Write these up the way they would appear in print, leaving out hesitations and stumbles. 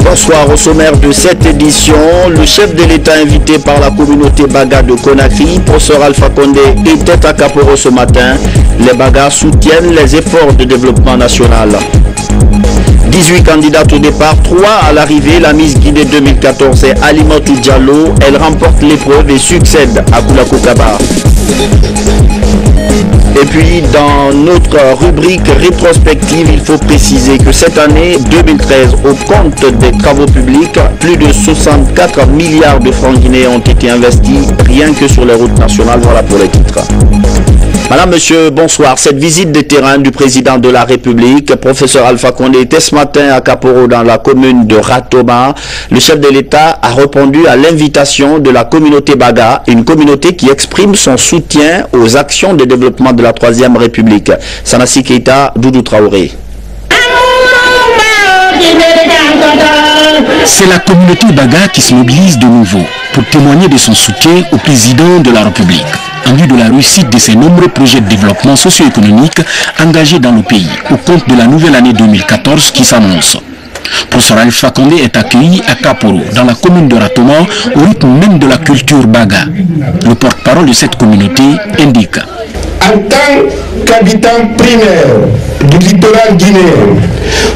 Bonsoir. Au sommaire de cette édition, le chef de l'État invité par la communauté Baga de Conakry, professeur Alpha Condé, était à Kaporo ce matin. Les Baga soutiennent les efforts de développement national. 18 candidates au départ, 3 à l'arrivée. La Miss Guinée 2014 est Alimatou Diallo. Elle remporte l'épreuve et succède à Koulako Kaba. Et puis, dans notre rubrique rétrospective, il faut préciser que cette année 2013, au compte des travaux publics, plus de 64 milliards de francs guinéens ont été investis rien que sur les routes nationales. Voilà pour les titres. Madame, monsieur, bonsoir. Cette visite de terrain du président de la République, professeur Alpha Condé, était ce matin à Kaporo dans la commune de Ratoma. Le chef de l'État a répondu à l'invitation de la communauté Baga, une communauté qui exprime son soutien aux actions de développement de la 3e République. Sanassi Keita, Doudou Traoré. C'est la communauté Baga qui se mobilise de nouveau pour témoigner de son soutien au président de la République en vue de la réussite de ses nombreux projets de développement socio-économique engagés dans le pays au compte de la nouvelle année 2014 qui s'annonce. Professeur Alpha Condé est accueilli à Kaporo, dans la commune de Ratoma, au rythme même de la culture Baga. Le porte-parole de cette communauté indique: en tant qu'habitant primaire du littoral guinéen,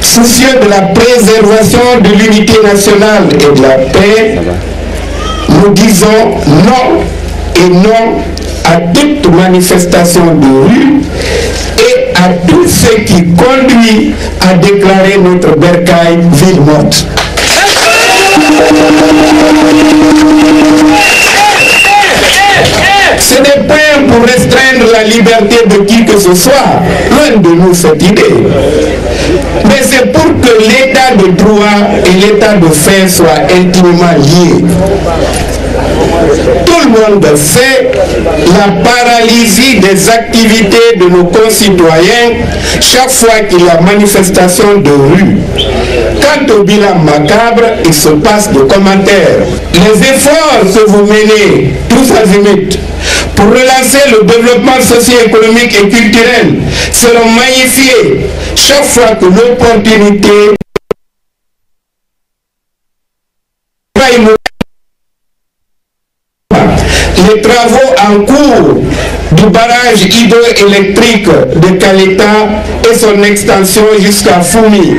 soucieux de la préservation de l'unité nationale et de la paix, nous disons non et non à toute manifestation de rue et à tout ce qui conduit à déclarer notre bercail ville morte. Ce n'est pas pour restreindre la liberté de qui que ce soit, loin de nous cette idée. Mais c'est pour que l'état de droit et l'état de fait soient intimement liés. Tout le monde sait la paralysie des activités de nos concitoyens chaque fois qu'il y a manifestation de rue. Quant au bilan macabre, il se passe des commentaires. Les efforts que vous menez, tous azimuts, pour relancer le développement socio-économique et culturel seront magnifiés chaque fois que l'opportunité les travaux en cours du barrage hydroélectrique de Kaleta et son extension jusqu'à Foumi,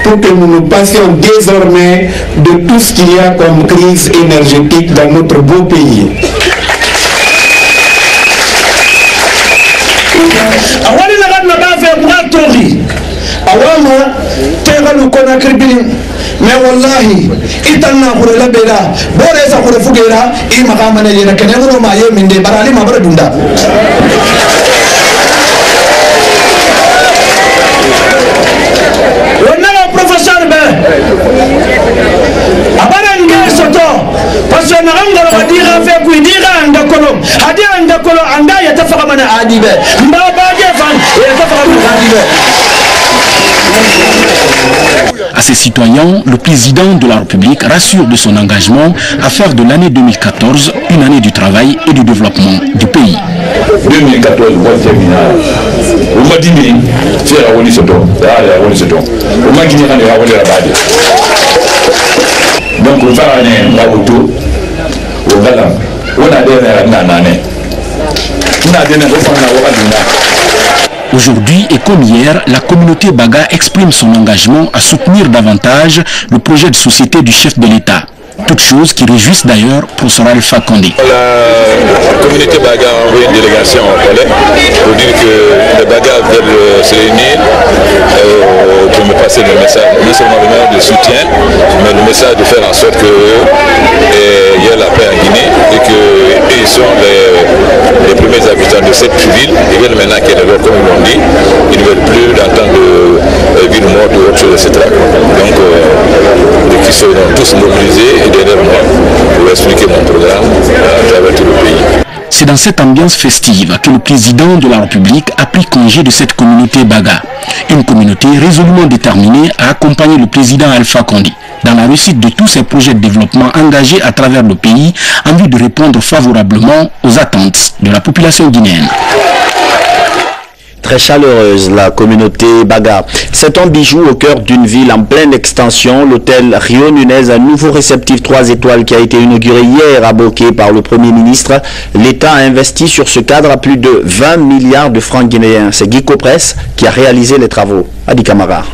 pour que nous nous passions désormais de tout ce qu'il y a comme crise énergétique dans notre beau pays. mais wallahi itanna kure labela bore sa kure fugera I makama ne yena kene ngono maye minde barali mabara dunda wonna professeur be abara nge soto parce que na ngoro badira fe ku dira ndakolo hadia ndakolo anda yatafaka mana adibe mbaba gefan yatafaka mana adibe. À ses citoyens, le président de la République rassure de son engagement à faire de l'année 2014 une année du travail et du développement du pays. 2014, bon terminal. On m'a dit, c'est la Woli Soto. On m'a dit, c'est la Woli Rabade. Donc, on va aller à l'auto, au Galam. On a des nanes. On a des nanes. Aujourd'hui et comme hier, la communauté Baga exprime son engagement à soutenir davantage le projet de société du chef de l'État. Toutes choses qui réjouissent d'ailleurs professeur Alpha Condé. La communauté Baga a envoyé une délégation au palais pour dire que les Baga veulent se réunir pour me passer le message, non seulement le message de soutien, mais le message de faire en sorte qu'il y ait la paix en Guinée et qu'ils sont les premiers habitants de cette ville. Ils veulent maintenant qu'il y ait comme ils l'ont dit, ils ne veulent plus d'entendre de ville morte ou autre chose, etc. Donc, qui seront tous mobilisés et derrière moi pour expliquer mon programme à travers tout le pays. C'est dans cette ambiance festive que le président de la République a pris congé de cette communauté Baga. Une communauté résolument déterminée à accompagner le président Alpha Condé dans la réussite de tous ses projets de développement engagés à travers le pays en vue de répondre favorablement aux attentes de la population guinéenne. Très chaleureuse, la communauté Baga. C'est un bijou au cœur d'une ville en pleine extension. L'hôtel Rio Nunez, un nouveau réceptif 3 étoiles qui a été inauguré hier à Boké par le Premier ministre. L'État a investi sur ce cadre à plus de 20 milliards de francs guinéens. C'est Guy Copresse qui a réalisé les travaux. Adi Camara.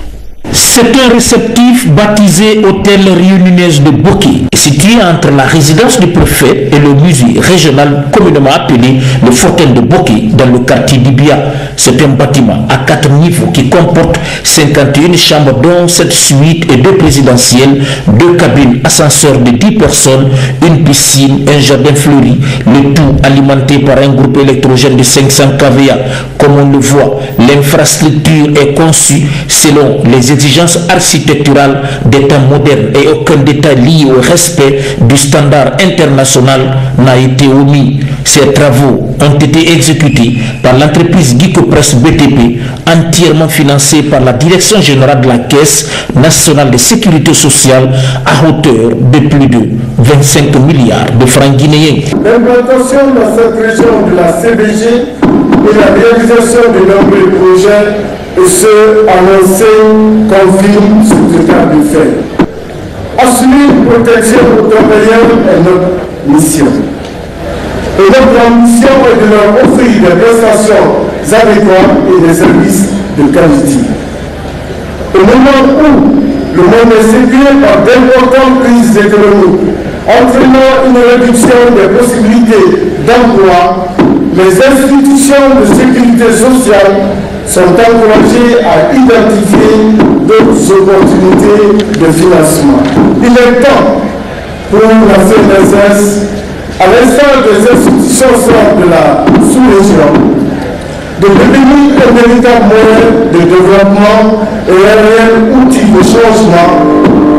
C'est un réceptif baptisé Hôtel Rio Nunez de Boké, situé entre la résidence du préfet et le musée régional communément appelé le Fontaine de Boké dans le quartier d'Ibia. C'est un bâtiment à 4 niveaux qui comporte 51 chambres dont 7 suites et 2 présidentielles, 2 cabines ascenseurs de 10 personnes, une piscine, un jardin fleuri, le tout alimenté par un groupe électrogène de 500 kVA. Comme on le voit, l'infrastructure est conçue selon les exigences architecturales des temps modernes et aucun détail lié au respect du standard international n'a été omis. Ces travaux ont été exécutés par l'entreprise Guy Copresse BTP, entièrement financée par la Direction générale de la Caisse nationale de sécurité sociale à hauteur de plus de 25 milliards de francs guinéens. L'implantation dans cette région de la CBG et la réalisation de nombreux projets et ceux annoncés confirment ce état de fait. Assurer une protection aux travailleurs est notre mission. Et notre ambition est de leur offrir des prestations adéquates et des services de qualité. Au moment où le monde est séduit par d'importantes crises économiques, entraînant une réduction des possibilités d'emploi, les institutions de sécurité sociale sont encouragées à identifier d'autres opportunités de financement. Il est temps pour la CNSS, à l'instar des institutions sortes de la sous-région, de devenir un véritable moyen de développement et un réel outil de changement,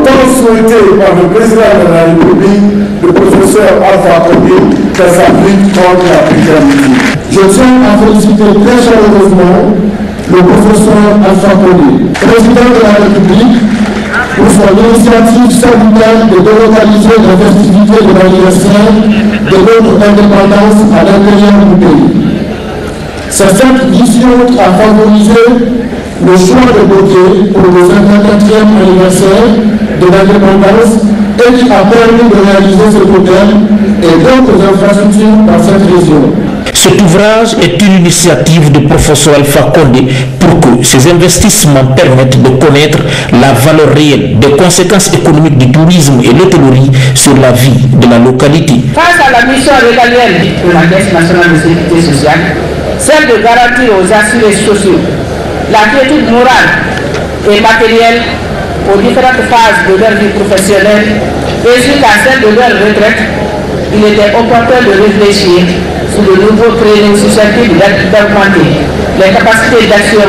tant souhaité par le président de la République, le professeur Alpha Condé, dans sa lutte contre la précarité. Je tiens à féliciter très chaleureusement le professeur Alpha Condé, président de la République, pour son initiative salutaire de délocaliser les festivités de l'anniversaire de notre indépendance à l'intérieur du pays. C'est cette vision qui a favorisé le choix de Boké pour le 54e anniversaire de l'indépendance et qui a permis de réaliser ce programme et d'autres infrastructures dans cette région. Cet ouvrage est une initiative du professeur Alpha Condé pour que ces investissements permettent de connaître la valeur réelle des conséquences économiques du tourisme et l'hôtellerie sur la vie de la localité. Face à la mission régalienne de la Caisse nationale de sécurité sociale, celle de garantir aux assurés sociaux la quiétude morale et matérielle aux différentes phases de leur vie professionnelle ainsi qu'à celle de leur retraite, il était opportun de réfléchir sur de nouveaux créneaux susceptibles d'augmenter les capacités d'action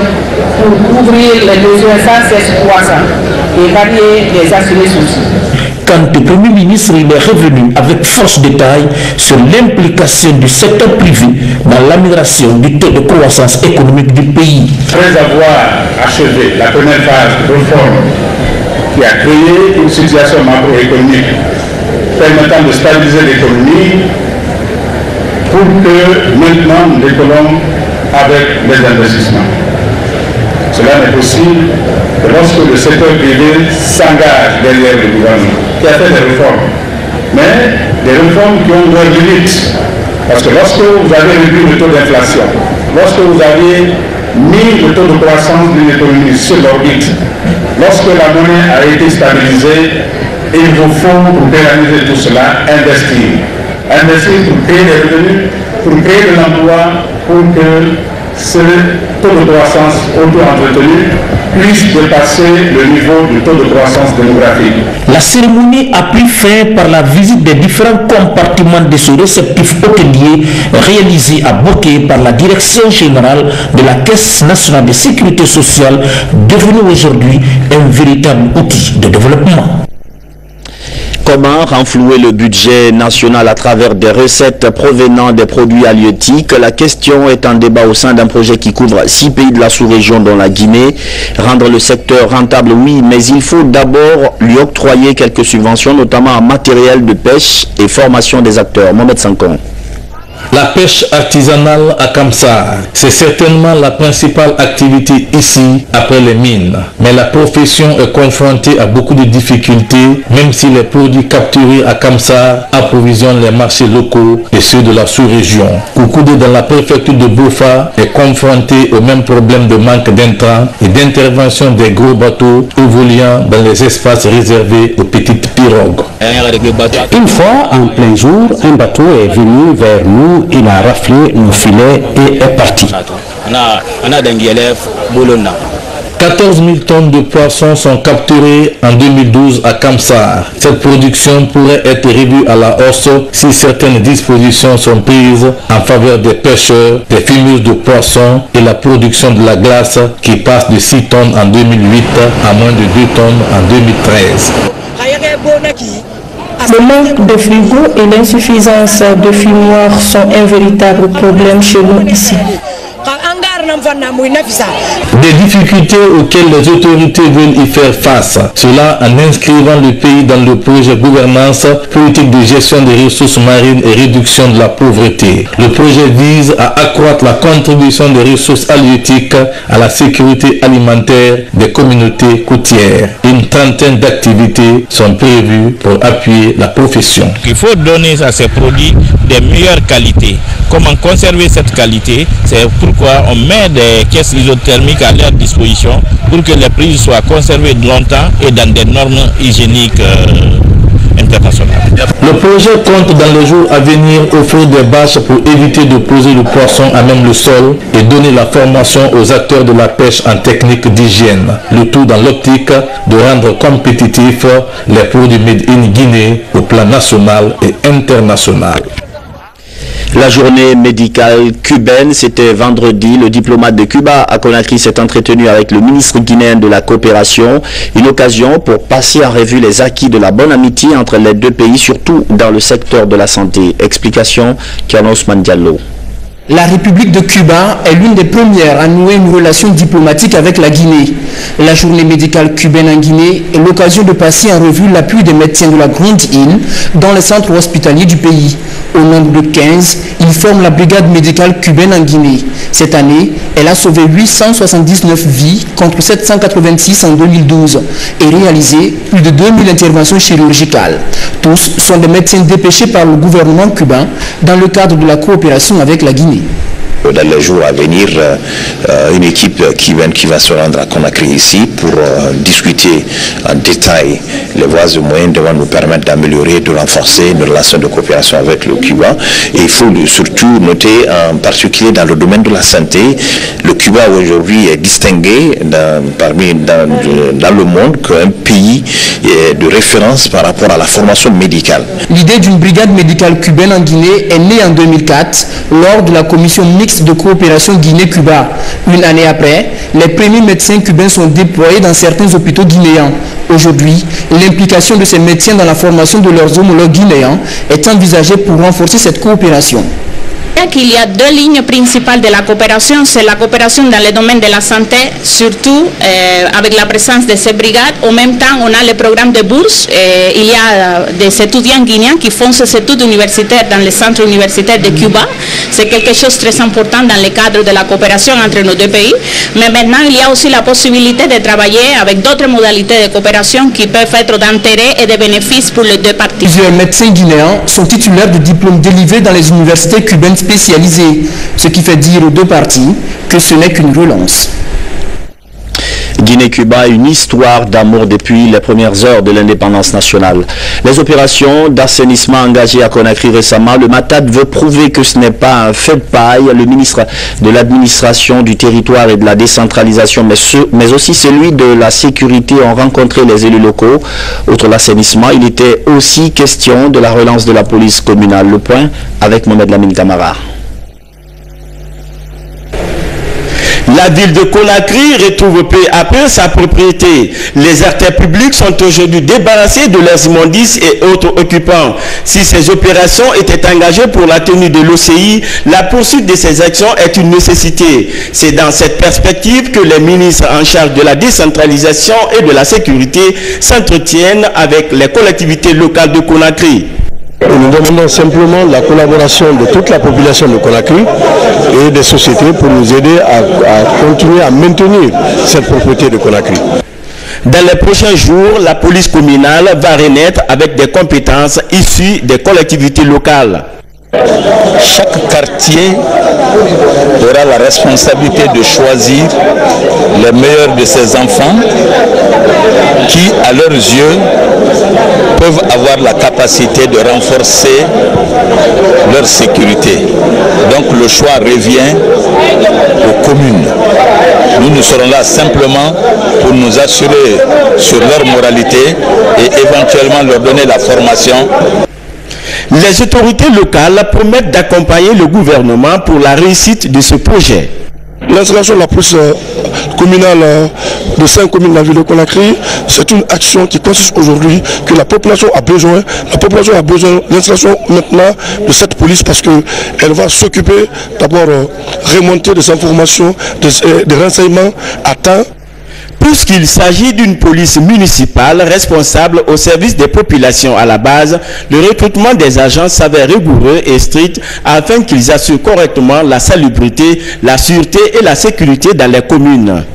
pour couvrir les besoins sans cesse croissants et varier les assurés sociaux. Quand le Premier ministre il est revenu avec force de taille sur l'implication du secteur privé dans l'amélioration du taux de croissance économique du pays. Après avoir achevé la première phase de réforme qui a créé une situation macroéconomique permettant de stabiliser l'économie pour que maintenant nous décollons avec les investissements. Cela n'est possible que lorsque le secteur privé s'engage derrière le gouvernement, qui a fait des réformes, mais des réformes qui ont leurs limites. Parce que lorsque vous avez réduit le taux d'inflation, lorsque vous avez mis le taux de croissance d'une économie sur l'orbite, lorsque la monnaie a été stabilisée, il vous faut, pour pérenniser tout cela, investir. Investir pour créer des revenus, pour créer de l'emploi, pour que ce taux de croissance auto-entretenu puisse dépasser le niveau du taux de croissance démographique. La cérémonie a pris fin par la visite des différents compartiments de ce réceptif hôtelier réalisé à Boké par la Direction générale de la Caisse nationale de sécurité sociale, devenue aujourd'hui un véritable outil de développement. Comment renflouer le budget national à travers des recettes provenant des produits halieutiques? La question est en débat au sein d'un projet qui couvre 6 pays de la sous-région dont la Guinée. Rendre le secteur rentable, oui, mais il faut d'abord lui octroyer quelques subventions, notamment en matériel de pêche et formation des acteurs. Mohamed Sankon. La pêche artisanale à Kamsar, c'est certainement la principale activité ici après les mines. Mais la profession est confrontée à beaucoup de difficultés, même si les produits capturés à Kamsar approvisionnent les marchés locaux et ceux de la sous-région. Koukoudé dans la préfecture de Bofa est confronté au même problème de manque d'intrants et d'intervention des gros bateaux évoluant dans les espaces réservés aux petites pirogues. Une fois, en plein jour, un bateau est venu vers nous, il a raflé nos filets et est parti. 14 000 tonnes de poissons sont capturées en 2012 à Kamsar. Cette production pourrait être revue à la hausse si certaines dispositions sont prises en faveur des pêcheurs, des fumeuses de poissons et la production de la glace qui passe de 6 tonnes en 2008 à moins de 2 tonnes en 2013. Le manque de frigo et l'insuffisance de fumoirs sont un véritable problème chez nous ici. Des difficultés auxquelles les autorités veulent y faire face. Cela en inscrivant le pays dans le projet gouvernance, politique de gestion des ressources marines et réduction de la pauvreté. Le projet vise à accroître la contribution des ressources halieutiques à la sécurité alimentaire des communautés côtières. Une trentaine d'activités sont prévues pour appuyer la profession. Il faut donner à ces produits de meilleures qualités. Comment conserver cette qualité? C'est pourquoi on met des caisses isothermiques à leur disposition pour que les prix soient conservés longtemps et dans des normes hygiéniques internationales. Le projet compte dans les jours à venir offrir des bâches pour éviter de poser le poisson à même le sol et donner la formation aux acteurs de la pêche en technique d'hygiène. Le tout dans l'optique de rendre compétitifs les produits made in Guinée au plan national et international. La journée médicale cubaine, c'était vendredi. Le diplomate de Cuba à Conakry s'est entretenu avec le ministre guinéen de la coopération. Une occasion pour passer en revue les acquis de la bonne amitié entre les deux pays, surtout dans le secteur de la santé. Explication, Kianos Mandiallo. La République de Cuba est l'une des premières à nouer une relation diplomatique avec la Guinée. La journée médicale cubaine en Guinée est l'occasion de passer en revue l'appui des médecins de la Grande Île dans les centres hospitaliers du pays. Au nombre de 15, ils forment la brigade médicale cubaine en Guinée. Cette année, elle a sauvé 879 vies contre 786 en 2012 et réalisé plus de 2000 interventions chirurgicales. Tous sont des médecins dépêchés par le gouvernement cubain dans le cadre de la coopération avec la Guinée. Dans les jours à venir, une équipe cubaine qui va se rendre à Conakry ici pour discuter en détail les voies et moyens devant nous permettre d'améliorer et de renforcer nos relations de coopération avec le Cuba. Et il faut surtout noter, en particulier dans le domaine de la santé, le Cuba aujourd'hui est distingué dans le monde comme un pays de référence par rapport à la formation médicale. L'idée d'une brigade médicale cubaine en Guinée est née en 2004 lors de la commission mixte de coopération Guinée-Cuba. Une année après, les premiers médecins cubains sont déployés dans certains hôpitaux guinéens. Aujourd'hui, l'implication de ces médecins dans la formation de leurs homologues guinéens est envisagée pour renforcer cette coopération. Qu'il y a deux lignes principales de la coopération, c'est la coopération dans le domaine de la santé, surtout avec la présence de ces brigades. En même temps, on a le programme de bourse. Il y a des étudiants guinéens qui font ces études universitaires dans les centres universitaires de Cuba. C'est quelque chose de très important dans le cadre de la coopération entre nos deux pays. Mais maintenant, il y a aussi la possibilité de travailler avec d'autres modalités de coopération qui peuvent être d'intérêt et de bénéfices pour les deux parties. Plusieurs médecins guinéens sont titulaires de diplômes délivrés dans les universités cubaines spécialisées, ce qui fait dire aux deux parties que ce n'est qu'une relance. Guinée-Cuba, une histoire d'amour depuis les premières heures de l'indépendance nationale. Les opérations d'assainissement engagées à Conakry récemment, le Matad veut prouver que ce n'est pas un fait de paille. Le ministre de l'administration du territoire et de la décentralisation, mais aussi celui de la sécurité ont rencontré les élus locaux. Outre l'assainissement, il était aussi question de la relance de la police communale. Le point avec Mohamed Lamine Camara. La ville de Conakry retrouve peu à peu sa propriété. Les artères publiques sont aujourd'hui débarrassées de leurs immondices et autres occupants. Si ces opérations étaient engagées pour la tenue de l'OCI, la poursuite de ces actions est une nécessité. C'est dans cette perspective que les ministres en charge de la décentralisation et de la sécurité s'entretiennent avec les collectivités locales de Conakry. Et nous demandons simplement la collaboration de toute la population de Conakry et des sociétés pour nous aider à continuer à maintenir cette propriété de Conakry. Dans les prochains jours, la police communale va renaître avec des compétences issues des collectivités locales. Chaque quartier aura la responsabilité de choisir les meilleurs de ses enfants qui, à leurs yeux, peuvent avoir la capacité de renforcer leur sécurité. Donc le choix revient aux communes. Nous serons là simplement pour nous assurer sur leur moralité et éventuellement leur donner la formation. Les autorités locales promettent d'accompagner le gouvernement pour la réussite de ce projet. L'installation de la police communale de 5 communes de la ville de Conakry, c'est une action qui consiste aujourd'hui que la population a besoin. La population a besoin de l'installation maintenant de cette police parce qu'elle va s'occuper d'abord remonter des informations, des renseignements à temps. Puisqu'il s'agit d'une police municipale responsable au service des populations à la base, le recrutement des agents s'avère rigoureux et strict afin qu'ils assurent correctement la salubrité, la sûreté et la sécurité dans les communes.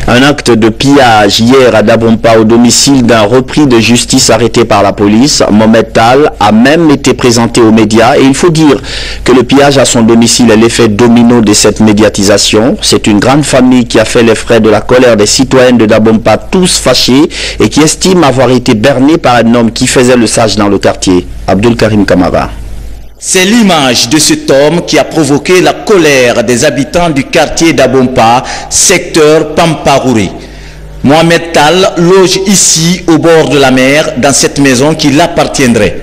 Un acte de pillage hier à Dabompa au domicile d'un repris de justice arrêté par la police. Mohamed Tal a même été présenté aux médias et il faut dire que le pillage à son domicile est l'effet domino de cette médiatisation. C'est une grande famille qui a fait les frais de la colère des citoyens de Dabompa, tous fâchés et qui estiment avoir été bernés par un homme qui faisait le sage dans le quartier. Abdul Karim Kamara. C'est l'image de cet homme qui a provoqué la colère des habitants du quartier d'Abompa, secteur Pamparouré. Mohamed Tal loge ici au bord de la mer dans cette maison qui l'appartiendrait.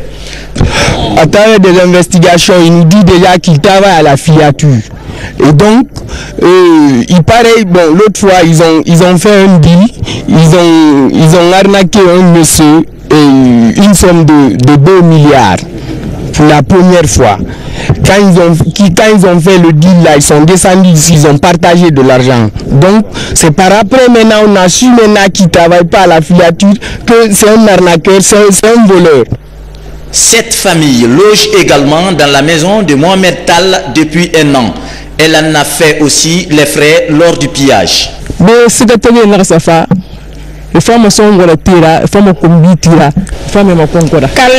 À travers des investigations, il nous dit déjà qu'il travaille à la filature. Et donc, il paraît, bon, l'autre fois, ils ont fait un deal, ils ont arnaqué un monsieur et une somme de 2 milliards. Pour la première fois. Quand ils ont fait le deal là, ils sont descendus ici, ils ont partagé de l'argent. Donc, c'est par après maintenant, on a su maintenant qu'ils ne travaillent pas à la filature, que c'est un arnaqueur, c'est un voleur. Cette famille loge également dans la maison de Mohamed Tal depuis 1 an. Elle en a fait aussi les frais lors du pillage. Quand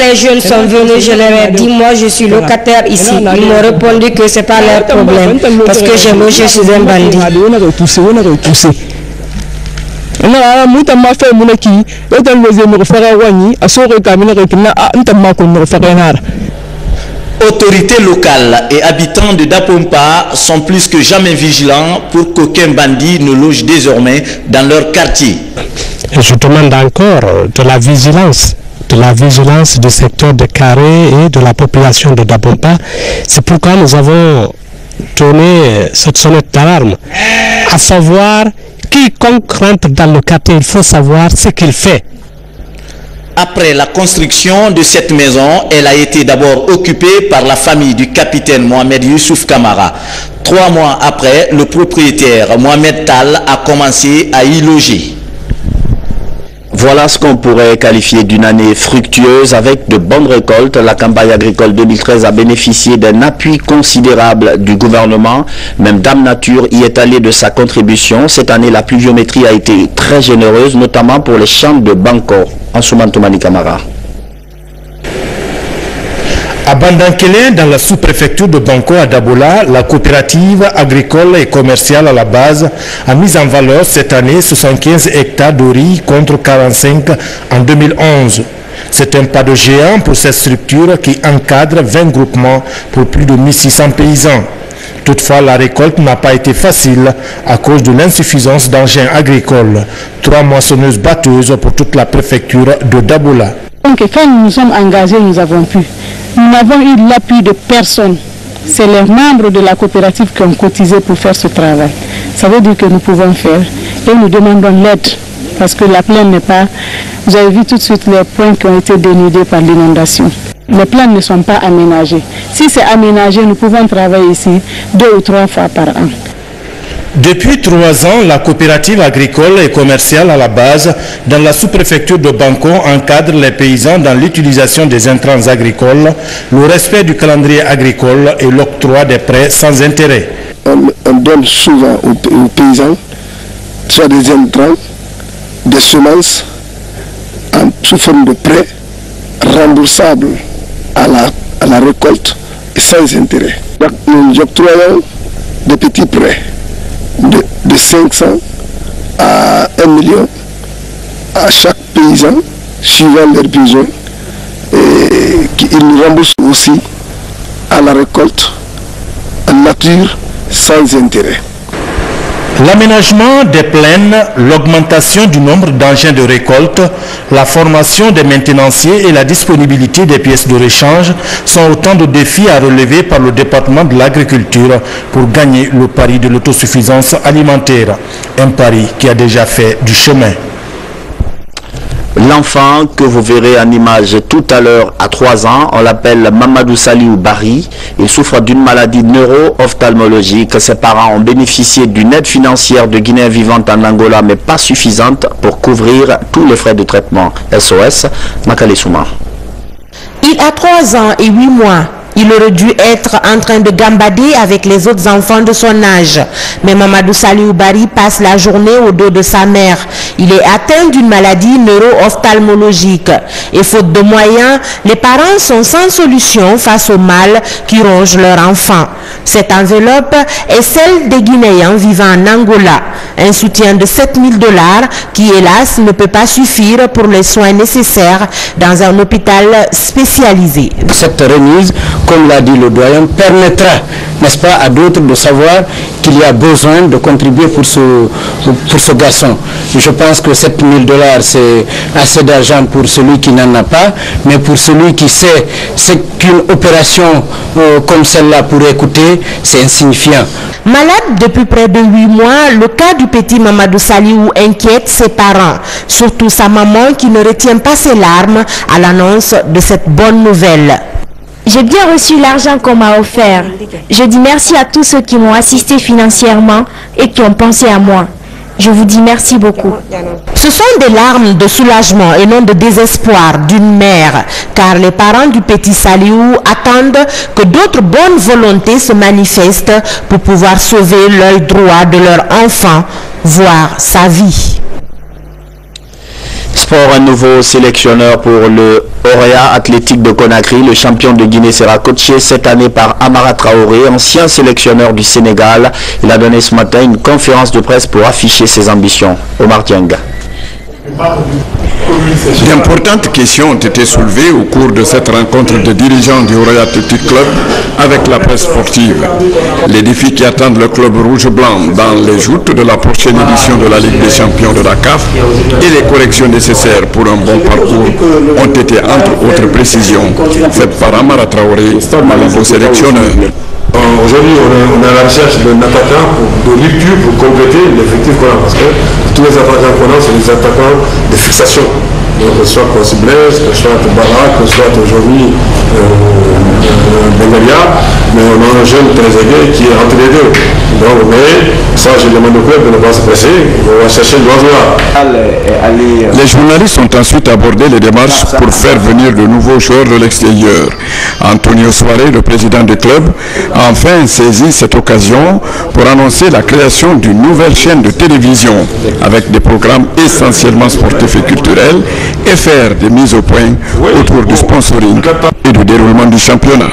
les jeunes sont venus, je leur ai dit, moi je suis locataire ici. Ils m'ont répondu que ce n'est pas leur problème, parce que j'ai logé chez un bandit. Autorités locales et habitants de Dapompa sont plus que jamais vigilants pour qu'aucun bandit ne loge désormais dans leur quartier. Et je demande encore de la vigilance du secteur de Carré et de la population de Dapompa. C'est pourquoi nous avons donné cette sonnette d'alarme, à savoir quiconque rentre dans le quartier, il faut savoir ce qu'il fait. Après la construction de cette maison, elle a été d'abord occupée par la famille du capitaine Mohamed Youssouf Kamara. 3 mois après, le propriétaire Mohamed Tal a commencé à y loger. Voilà ce qu'on pourrait qualifier d'une année fructueuse avec de bonnes récoltes. La campagne agricole 2013 a bénéficié d'un appui considérable du gouvernement. Même Dame Nature y est allée de sa contribution. Cette année, la pluviométrie a été très généreuse, notamment pour les champs de Bancor. Ansouman Toumani Kamara. À Bandankélé, dans la sous-préfecture de Banco à Dabola, la coopérative agricole et commerciale à la base a mis en valeur cette année 75 hectares de riz contre 45 en 2011. C'est un pas de géant pour cette structure qui encadre 20 groupements pour plus de 1600 paysans. Toutefois, la récolte n'a pas été facile à cause de l'insuffisance d'engins agricoles. 3 moissonneuses batteuses pour toute la préfecture de Dabola. Donc quand nous nous sommes engagés, nous avons pu. Nous n'avons eu l'appui de personne. C'est les membres de la coopérative qui ont cotisé pour faire ce travail. Ça veut dire que nous pouvons faire. Et nous demandons l'aide. Parce que la plaine n'est pas... Vous avez vu tout de suite les points qui ont été dénudés par l'inondation. Les plaines ne sont pas aménagées. Si c'est aménagé, nous pouvons travailler ici 2 ou 3 fois par an. Depuis 3 ans, la coopérative agricole et commerciale à la base dans la sous-préfecture de Banko encadre les paysans dans l'utilisation des intrants agricoles, le respect du calendrier agricole et l'octroi des prêts sans intérêt. On donne souvent aux paysans soit des intrants, des semences sous forme de prêts remboursables à la récolte et sans intérêt. Nous octroyons des petits prêts de 500 à 1 million à chaque paysan suivant leurs besoins, et qu'ils nous remboursent aussi à la récolte en nature sans intérêt. L'aménagement des plaines, l'augmentation du nombre d'engins de récolte, la formation des maintenanciers et la disponibilité des pièces de rechange sont autant de défis à relever par le département de l'agriculture pour gagner le pari de l'autosuffisance alimentaire. Un pari qui a déjà fait du chemin. L'enfant que vous verrez en image tout à l'heure à 3 ans, on l'appelle Mamadou Saliou Bari. Il souffre d'une maladie neuro-ophtalmologique. Ses parents ont bénéficié d'une aide financière de Guinée vivante en Angola, mais pas suffisante pour couvrir tous les frais de traitement. SOS, Makale Souma. Il a 3 ans et 8 mois. Il aurait dû être en train de gambader avec les autres enfants de son âge. Mais Mamadou Saliou Bari passe la journée au dos de sa mère. Il est atteint d'une maladie neuro-ophtalmologique. Et faute de moyens, les parents sont sans solution face au mal qui ronge leur enfant. Cette enveloppe est celle des Guinéens vivant en Angola. Un soutien de 7 000 $ qui, hélas, ne peut pas suffire pour les soins nécessaires dans un hôpital spécialisé. Cette remise, comme l'a dit le doyen, permettra, n'est-ce pas, à d'autres de savoir qu'il y a besoin de contribuer pour ce garçon. Je pense que 7 000 $, c'est assez d'argent pour celui qui n'en a pas, mais pour celui qui sait ce qu'une opération comme celle-là pourrait coûter, c'est insignifiant. Malade depuis près de 8 mois, le cas du petit Mamadou Saliou inquiète ses parents, surtout sa maman qui ne retient pas ses larmes à l'annonce de cette bonne nouvelle. J'ai bien reçu l'argent qu'on m'a offert. Je dis merci à tous ceux qui m'ont assisté financièrement et qui ont pensé à moi. Je vous dis merci beaucoup. Ce sont des larmes de soulagement et non de désespoir d'une mère, car les parents du petit Saliou attendent que d'autres bonnes volontés se manifestent pour pouvoir sauver l'œil droit de leur enfant, voire sa vie. Sport, un nouveau sélectionneur pour le Auréa Athlétique de Conakry. Le champion de Guinée sera coaché cette année par Amara Traoré, ancien sélectionneur du Sénégal. Il a donné ce matin une conférence de presse pour afficher ses ambitions. Omar Dieng. D'importantes questions ont été soulevées au cours de cette rencontre de dirigeants du Auréa Athletic Club avec la presse sportive. Les défis qui attendent le club rouge-blanc dans les joutes de la prochaine édition de la Ligue des champions de la CAF et les corrections nécessaires pour un bon parcours ont été entre autres précisions faites par Amara Traoré, le nouveau sélectionneur. Aujourd'hui, on est à la recherche d'un attaquant de rupture pour compléter l'effectif qu'on a, parce que tous les attaquants qu'on a sont des attaquants de fixation. Donc, que ce soit Kossi Blaise, que ce soit Barak, que ce soit aujourd'hui Bengalia, mais on a un jeune très aigué qui est entre les deux. Donc, mais ça, je demande au club de ne pas se presser, on va chercher l'oiseau. Les journalistes ont ensuite abordé les démarches pour faire venir de nouveaux joueurs de l'extérieur. Antonio Soare, le président du club, a enfin saisi cette occasion pour annoncer la création d'une nouvelle chaîne de télévision avec des programmes essentiellement sportifs et culturels et faire des mises au point autour du sponsoring et du déroulement du championnat.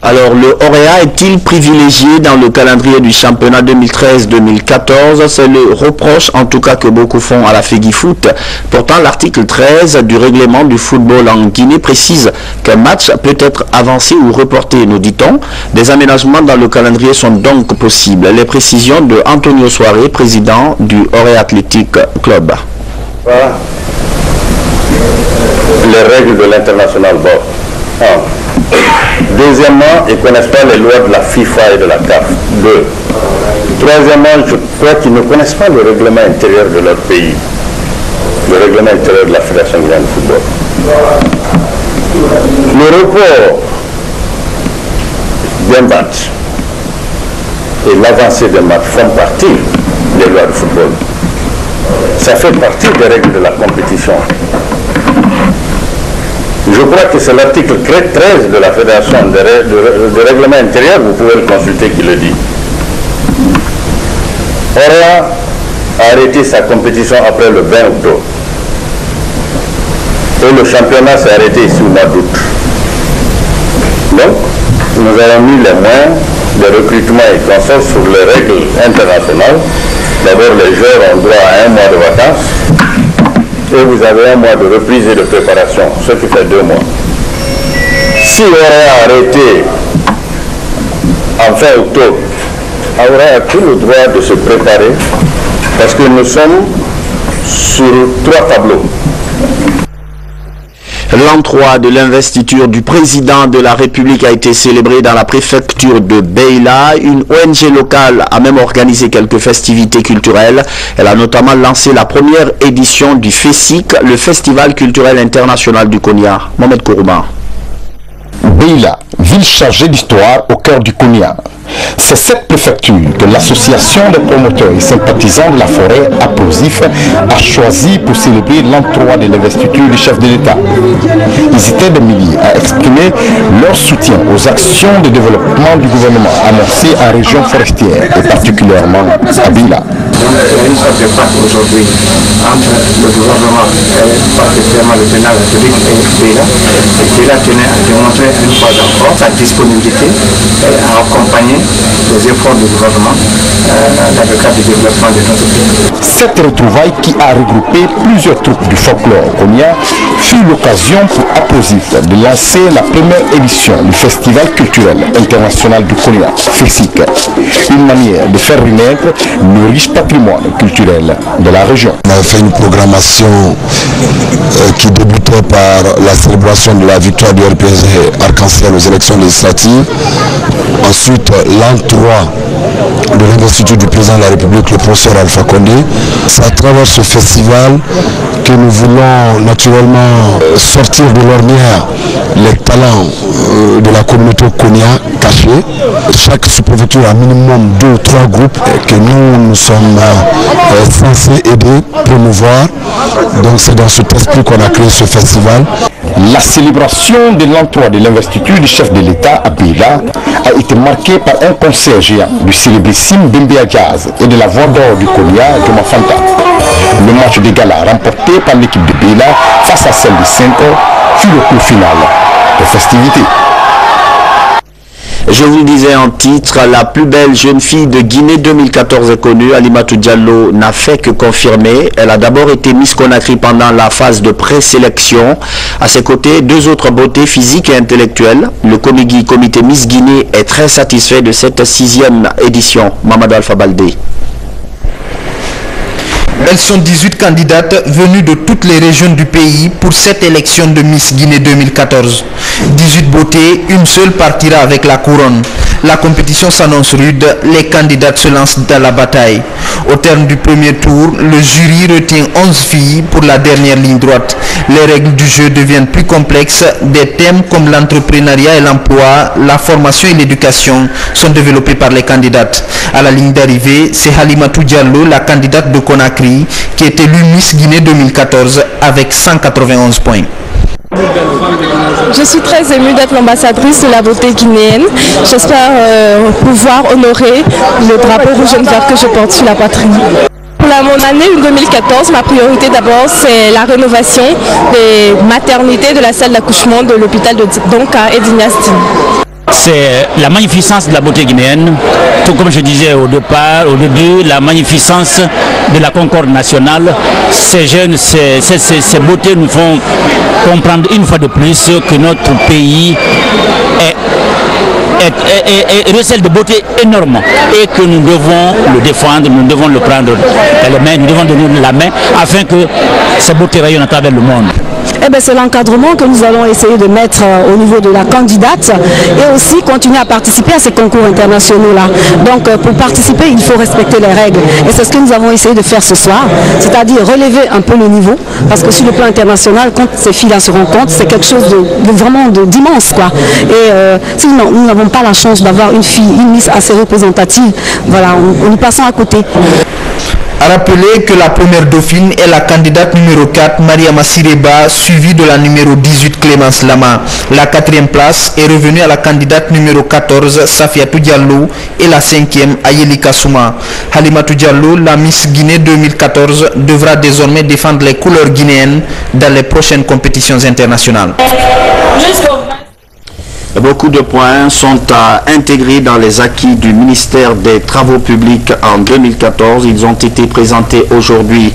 Alors, le Auréa est-il privilégié dans le calendrier du championnat 2013-2014? C'est le reproche, en tout cas, que beaucoup font à la Fegifoot. Pourtant, l'article 13 du règlement du football en Guinée précise qu'un match peut être avancé ou reporté, nous dit-on. Des aménagements dans le calendrier sont donc possibles. Les précisions de Antonio Soare, président du Auréa Athletic Club. Voilà les règles de l'international bord. Deuxièmement, ils ne connaissent pas les lois de la FIFA et de la CAF. 2. Troisièmement, je crois qu'ils ne connaissent pas le règlement intérieur de leur pays, le règlement intérieur de la Fédération guinéenne de football. Le report d'un match et l'avancée des matchs font partie des lois de football. Ça fait partie des règles de la compétition. Je crois que c'est l'article 13 de la Fédération de règlement intérieur, vous pouvez le consulter, qui le dit. Orléans a arrêté sa compétition après le 20 octobre. Et le championnat s'est arrêté ici au mois d'août. Donc, nous avons mis les moyens de recrutement et consorts sur les règles internationales. D'abord, les joueurs ont droit à 1 mois de vacances. Et vous avez 1 mois de reprise et de préparation, ce qui fait 2 mois. Si on aurait arrêté en fin octobre, on aurait tout le droit de se préparer parce que nous sommes sur 3 tableaux. L'entroi de l'investiture du président de la République a été célébré dans la préfecture de Beila. Une ONG locale a même organisé quelques festivités culturelles. Elle a notamment lancé la première édition du FESIC, le Festival culturel international du Konya. Mohamed Kourouma. Beila, ville chargée d'histoire au cœur du Konya. C'est cette préfecture que l'association des promoteurs et sympathisants de la forêt Apposif a choisi pour célébrer l'entroi de l'investiture du chef de l'État. Ils étaient des milliers à exprimer leur soutien aux actions de développement du gouvernement annoncées en région forestière et particulièrement à Beila. Il y a une sorte de pacte aujourd'hui entre le gouvernement et particulièrement le président de la République et Beila. Et Beila tenait à démontrer une fois encore sa disponibilité à accompagner les efforts du gouvernement dans le cadre du développement de notre pays. Cette retrouvaille qui a regroupé plusieurs troupes du folklore Konya fut l'occasion pour Apposif de lancer la première édition du Festival culturel international du Konya, FESIC, une manière de faire renaître le riche patrimoine culturel de la région. On a fait une programmation qui débutait par la célébration de la victoire du RPG Arc-en-Ciel aux élections législatives. Ensuite, l'entroi de l'investiture du président de la République, le professeur Alpha Condé. C'est à travers ce festival que nous voulons naturellement sortir de l'ornière les talents de la communauté Konya cachés. Chaque sous-préfecture a minimum 2 ou 3 groupes que nous sommes censés aider, promouvoir. Donc c'est dans cet esprit qu'on a créé ce festival. La célébration de l'entroi de l'investiture du chef de l'État à Beila a été marquée par un concert géant du célébrissime Bembea Jazz et de la voix d'or du Konya Joma Fanta. Le match de gala remporté par l'équipe de Beila face à celle de Senko fut le coup final des festivités. Je vous le disais en titre, la plus belle jeune fille de Guinée 2014 est connue. Alimatou Diallo n'a fait que confirmer. Elle a d'abord été Miss Conakry pendant la phase de présélection. À ses côtés, 2 autres beautés physiques et intellectuelles. Le comité Miss Guinée est très satisfait de cette 6e édition. Mamadou Alpha Baldé. Elles sont 18 candidates venues de toutes les régions du pays pour cette élection de Miss Guinée 2014. 18 beautés, une seule partira avec la couronne. La compétition s'annonce rude, les candidates se lancent dans la bataille. Au terme du premier tour, le jury retient 11 filles pour la dernière ligne droite. Les règles du jeu deviennent plus complexes. Des thèmes comme l'entrepreneuriat et l'emploi, la formation et l'éducation sont développés par les candidates. À la ligne d'arrivée, c'est Halimatou Diallo, la candidate de Conakry, qui est élue Miss Guinée 2014 avec 191 points. Je suis très émue d'être l'ambassadrice de la beauté guinéenne. J'espère pouvoir honorer le drapeau rouge et vert que je porte sur la poitrine. Pour mon année 2014, ma priorité d'abord, c'est la rénovation des maternités de la salle d'accouchement de l'hôpital de Donka et d'Ignastin. C'est la magnificence de la beauté guinéenne, tout comme je disais au début, la magnificence de la concorde nationale. Ces jeunes, ces beautés nous font comprendre une fois de plus que notre pays recèle de beauté énorme et que nous devons le défendre, nous devons le prendre dans les mains, nous devons donner la main afin que ces beautés rayonnent à travers le monde. c'est l'encadrement que nous allons essayer de mettre au niveau de la candidate et aussi continuer à participer à ces concours internationaux-là. Donc pour participer, il faut respecter les règles. Et c'est ce que nous avons essayé de faire ce soir, c'est-à-dire relever un peu le niveau, parce que sur le plan international, quand ces filles-là se rencontrent, c'est quelque chose de vraiment d'immense, quoi. Et si nous n'avons pas la chance d'avoir une Miss assez représentative, voilà, on nous passons à côté. A rappeler que la première dauphine est la candidate numéro 4, Maria Massireba, suivie de la numéro 18, Clémence Lama. La 4e place est revenue à la candidate numéro 14, Safiatou Diallo, et la 5e, Ayelika Souma. Halimatou Diallo, la Miss Guinée 2014, devra désormais défendre les couleurs guinéennes dans les prochaines compétitions internationales. Beaucoup de points sont intégrés dans les acquis du ministère des Travaux publics en 2014. Ils ont été présentés aujourd'hui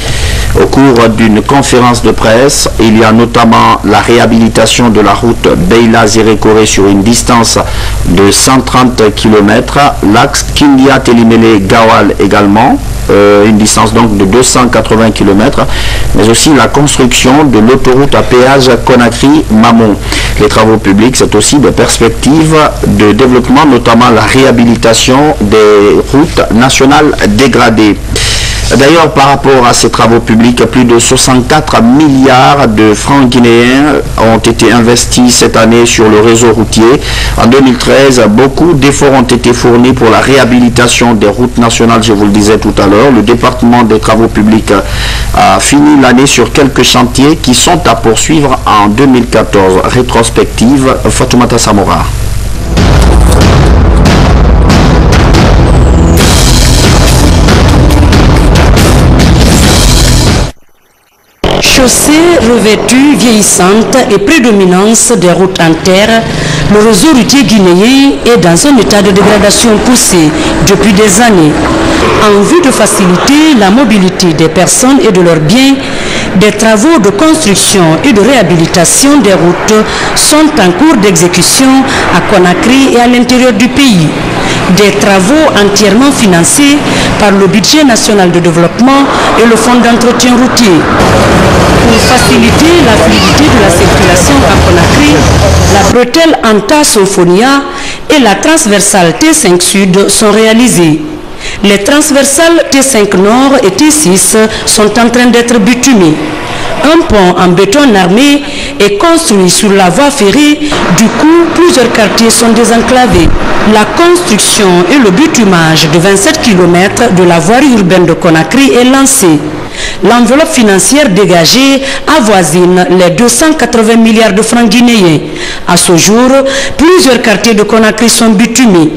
au cours d'une conférence de presse. Il y a notamment la réhabilitation de la route Beila-Zérékoré sur une distance de 130 km. L'axe Kindia-Télimélé-Gawal également, une distance donc de 280 km, mais aussi la construction de l'autoroute à péage Conakry-Mamon. Les travaux publics, c'est aussi des perspectives de développement, notamment la réhabilitation des routes nationales dégradées. D'ailleurs, par rapport à ces travaux publics, plus de 64 milliards de francs guinéens ont été investis cette année sur le réseau routier. En 2013, beaucoup d'efforts ont été fournis pour la réhabilitation des routes nationales, je vous le disais tout à l'heure. Le département des travaux publics a fini l'année sur quelques chantiers qui sont à poursuivre en 2014. Rétrospective, Fatoumata Samora. Chaussées revêtues, vieillissantes et prédominance des routes en terre, le réseau routier guinéen est dans un état de dégradation poussée depuis des années. En vue de faciliter la mobilité des personnes et de leurs biens, des travaux de construction et de réhabilitation des routes sont en cours d'exécution à Conakry et à l'intérieur du pays. Des travaux entièrement financés par le budget national de développement et le fonds d'entretien routier. Pour faciliter la fluidité de la circulation à Conakry, la bretelle Anta-Sophonia et la transversale T5 Sud sont réalisées. Les transversales T5 Nord et T6 sont en train d'être bitumées. Un pont en béton armé est construit sur la voie ferrée, du coup plusieurs quartiers sont désenclavés. La construction et le bitumage de 27 km de la voirie urbaine de Conakry est lancée. L'enveloppe financière dégagée avoisine les 280 milliards de francs guinéens. À ce jour, plusieurs quartiers de Conakry sont bitumés.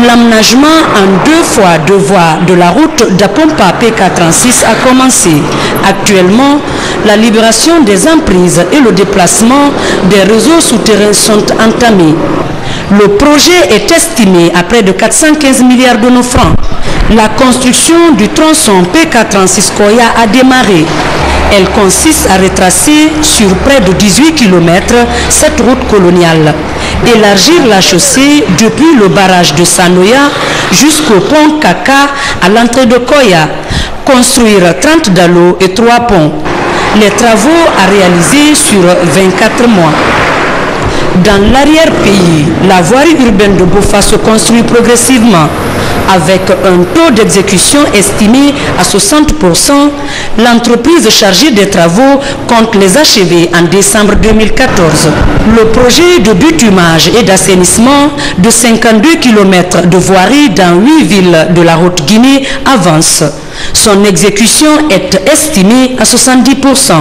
L'aménagement en 2 fois 2 voies de la route d'Apompa PK36 a commencé. Actuellement, la libération des emprises et le déplacement des réseaux souterrains sont entamés. Le projet est estimé à près de 415 milliards de nos francs. La construction du tronçon PK36 Koya a démarré. Elle consiste à retracer sur près de 18 km cette route coloniale. Élargir la chaussée depuis le barrage de Sanoya jusqu'au pont Kaka à l'entrée de Koya. Construire 30 dallos et 3 ponts. Les travaux à réaliser sur 24 mois. Dans l'arrière-pays, la voirie urbaine de Bofa se construit progressivement. Avec un taux d'exécution estimé à 60%, l'entreprise chargée des travaux compte les achever en décembre 2014. Le projet de bitumage et d'assainissement de 52 km de voirie dans 8 villes de la route Guinée avance. Son exécution est estimée à 70%.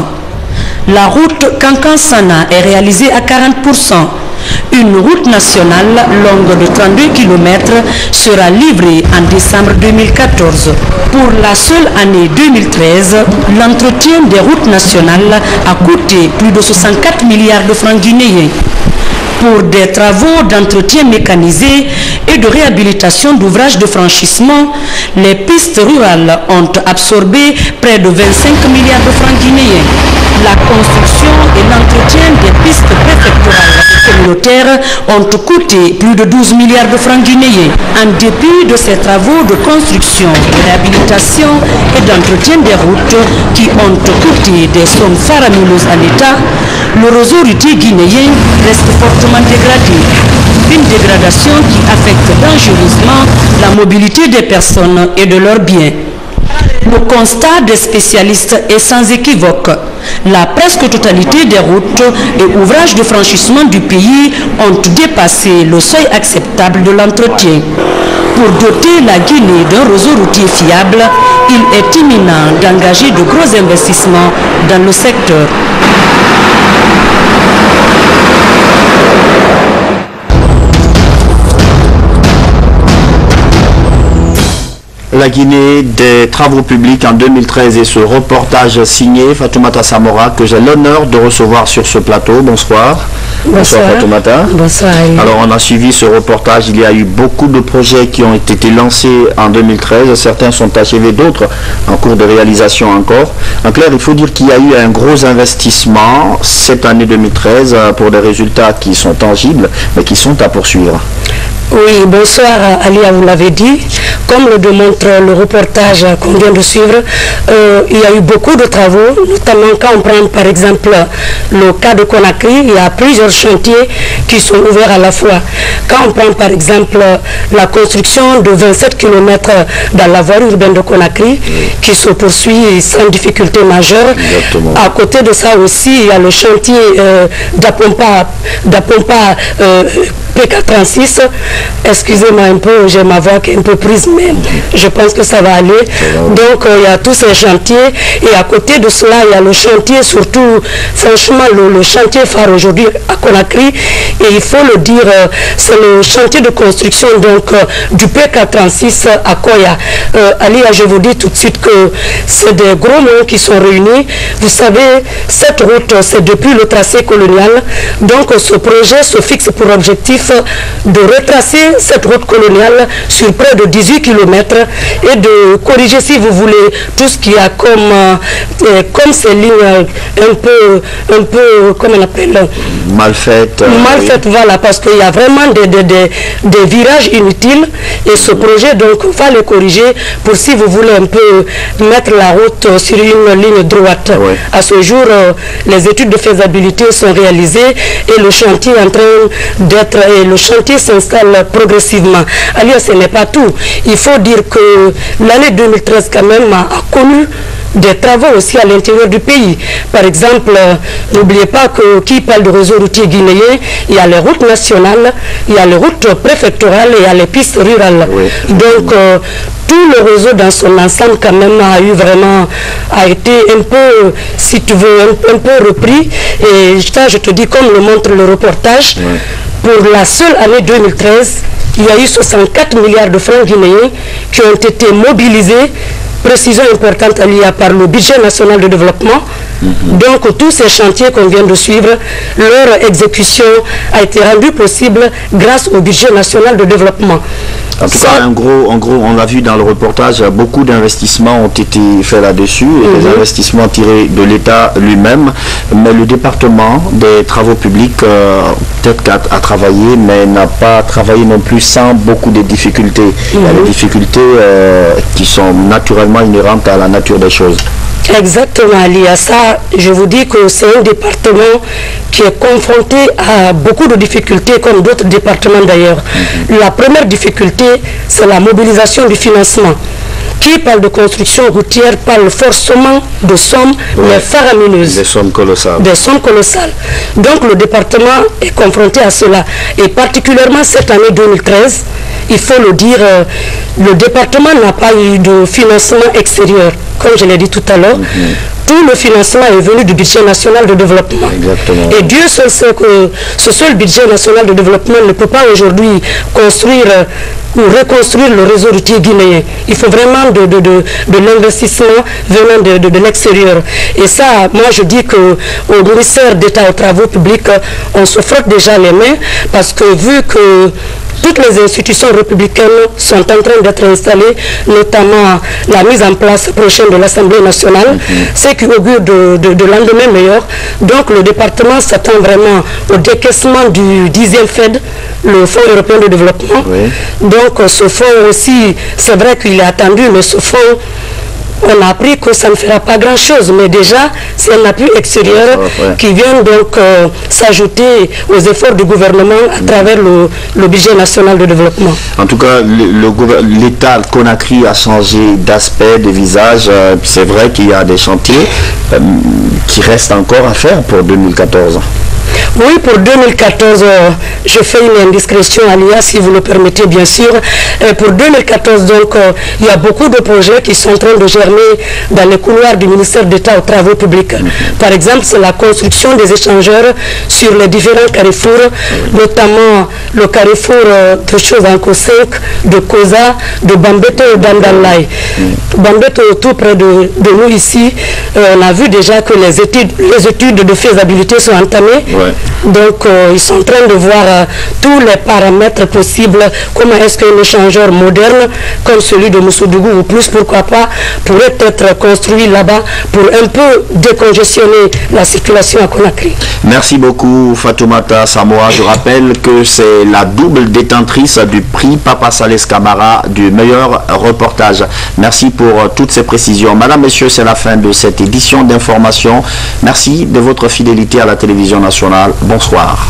La route Kankansana est réalisée à 40%. Une route nationale longue de 32 km sera livrée en décembre 2014. Pour la seule année 2013, l'entretien des routes nationales a coûté plus de 64 milliards de francs guinéens. Pour des travaux d'entretien mécanisé et de réhabilitation d'ouvrages de franchissement, les pistes rurales ont absorbé près de 25 milliards de francs guinéens. La construction et l'entretien des pistes préfectorales communautaires ont coûté plus de 12 milliards de francs guinéens. En dépit de ces travaux de construction, de réhabilitation et d'entretien des routes qui ont coûté des sommes faramineuses à l'État, le réseau routier guinéen reste fortement dégradé. Une dégradation qui affecte dangereusement la mobilité des personnes et de leurs biens. Le constat des spécialistes est sans équivoque. La presque totalité des routes et ouvrages de franchissement du pays ont dépassé le seuil acceptable de l'entretien. Pour doter la Guinée d'un réseau routier fiable, il est imminent d'engager de gros investissements dans le secteur. La Guinée des travaux publics en 2013 et ce reportage signé Fatoumata Samora que j'ai l'honneur de recevoir sur ce plateau. Bonsoir. Bonsoir Fatoumata. Bonsoir. Alors on a suivi ce reportage, il y a eu beaucoup de projets qui ont été lancés en 2013, certains sont achevés, d'autres en cours de réalisation encore. En clair, il faut dire qu'il y a eu un gros investissement cette année 2013 pour des résultats qui sont tangibles mais qui sont à poursuivre. Oui, bonsoir Alia, vous l'avez dit. Comme le démontre le reportage qu'on vient de suivre, il y a eu beaucoup de travaux, notamment quand on prend par exemple le cas de Conakry, il y a plusieurs chantiers qui sont ouverts à la fois. Quand on prend par exemple la construction de 27 km dans la voie urbaine de Conakry, qui se poursuit sans difficulté majeure. Exactement. À côté de ça aussi, il y a le chantier d'Apompa PK36, excusez-moi un peu, j'ai ma voix qui est un peu prise, mais je pense que ça va aller. Donc il y a tous ces chantiers et à côté de cela, il y a le chantier, surtout franchement le chantier phare aujourd'hui à Conakry, et il faut le dire, c'est le chantier de construction donc du PK36 à Koya. Alia, je vous dis tout de suite que c'est des gros mots qui sont réunis. Vous savez, cette route, c'est depuis le tracé colonial, donc ce projet se fixe pour objectif de retracer cette route coloniale sur près de 18 km et de corriger, si vous voulez, tout ce qu'il y a comme ces lignes un peu, comment on appelle, mal faites. Mal faites, voilà, parce qu'il y a vraiment des virages inutiles et ce projet donc va les corriger pour, si vous voulez, un peu mettre la route sur une ligne droite. Oui. À ce jour, les études de faisabilité sont réalisées et le chantier est en train d'être, et le chantier s'installe progressivement. Alors ce n'est pas tout. Il faut dire que l'année 2013 quand même a connu des travaux aussi à l'intérieur du pays. Par exemple, n'oubliez pas que qui parle de réseau routier guinéen, il y a les routes nationales, il y a les routes préfectorales et il y a les pistes rurales. Oui. Donc, tout le réseau dans son ensemble quand même a été un peu, si tu veux, un peu repris. Et ça, je te dis, comme le montre le reportage, pour la seule année 2013, il y a eu 64 milliards de francs guinéens qui ont été mobilisés. Précision importante liée par le budget national de développement. Donc tous ces chantiers qu'on vient de suivre, leur exécution a été rendue possible grâce au budget national de développement. En tout cas, en gros, on l'a vu dans le reportage, beaucoup d'investissements ont été faits là-dessus, et des investissements tirés de l'État lui-même, mais le département des travaux publics peut-être a travaillé, mais n'a pas travaillé non plus sans beaucoup de difficultés. Il y a des difficultés qui sont naturellement inhérentes à la nature des choses. Exactement, Alia. Ça, je vous dis que c'est un département qui est confronté à beaucoup de difficultés, comme d'autres départements d'ailleurs. La première difficulté, c'est la mobilisation du financement. Qui parle de construction routière parle forcément de sommes mais faramineuses. Des sommes colossales. Des sommes colossales. Donc le département est confronté à cela. Et particulièrement cette année 2013, il faut le dire, le département n'a pas eu de financement extérieur. Comme je l'ai dit tout à l'heure, tout le financement est venu du budget national de développement. Exactement. Et Dieu seul sait que ce seul budget national de développement ne peut pas aujourd'hui construire ou reconstruire le réseau routier guinéen. Il faut vraiment de l'investissement venant de l'extérieur. Et ça, moi je dis qu'au ministère d'État aux travaux publics, on se frotte déjà les mains parce que vu que toutes les institutions républicaines sont en train d'être installées, notamment la mise en place prochaine de l'Assemblée nationale, ce qui augure de lendemain meilleur. Donc le département s'attend vraiment au décaissement du 10e FED, le Fonds européen de développement. Donc ce fonds aussi, c'est vrai qu'il est attendu, mais ce fonds, on a appris que ça ne fera pas grand-chose, mais déjà, c'est un appui extérieur qui vient donc s'ajouter aux efforts du gouvernement à travers le budget national de développement. En tout cas, l'État Conakry a changé d'aspect, de visage. C'est vrai qu'il y a des chantiers qui restent encore à faire pour 2014. Oui, pour 2014, je fais une indiscrétion à l'IA, si vous le permettez, bien sûr. Pour 2014, donc, il y a beaucoup de projets qui sont en train de germer dans les couloirs du ministère d'État aux travaux publics. Par exemple, c'est la construction des échangeurs sur les différents carrefours, notamment le carrefour de Chovanko 5, de Koza, de Bambeto et d'Andalai. Bambeto, tout près de nous ici, on a vu déjà que les études de faisabilité sont entamées. Donc ils sont en train de voir tous les paramètres possibles, comment est-ce qu'un échangeur moderne comme celui de Moussodougou ou plus, pourquoi pas, pourrait être construit là-bas pour un peu décongestionner la circulation à Conakry. Merci beaucoup Fatoumata Samoa. Je rappelle que c'est la double détentrice du prix Papa Salès Camara du meilleur reportage. Merci pour toutes ces précisions. Madame, Messieurs, c'est la fin de cette édition d'information. Merci de votre fidélité à la télévision nationale. Bonsoir.